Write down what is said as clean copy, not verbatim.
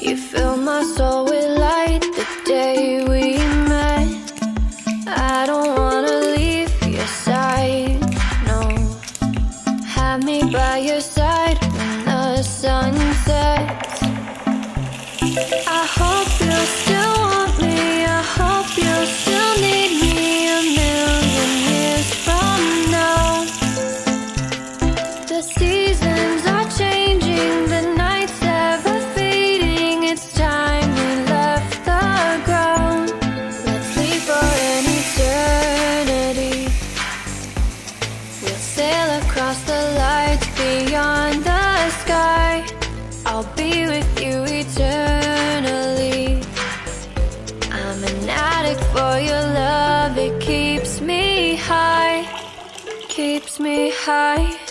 You fill my soul with light the day we met. I don't wanna leave your side, no. Have me by your side when the sun sets. I hope you still want me, I hope you still need me a million years from now. The seasons are changing, the nights ever fading. It's time we left the ground. Let's leave for an eternity. We'll sail across the lights beyond the sky. I'll be with you eternally. I'm an addict for your love, it keeps me high, keeps me high.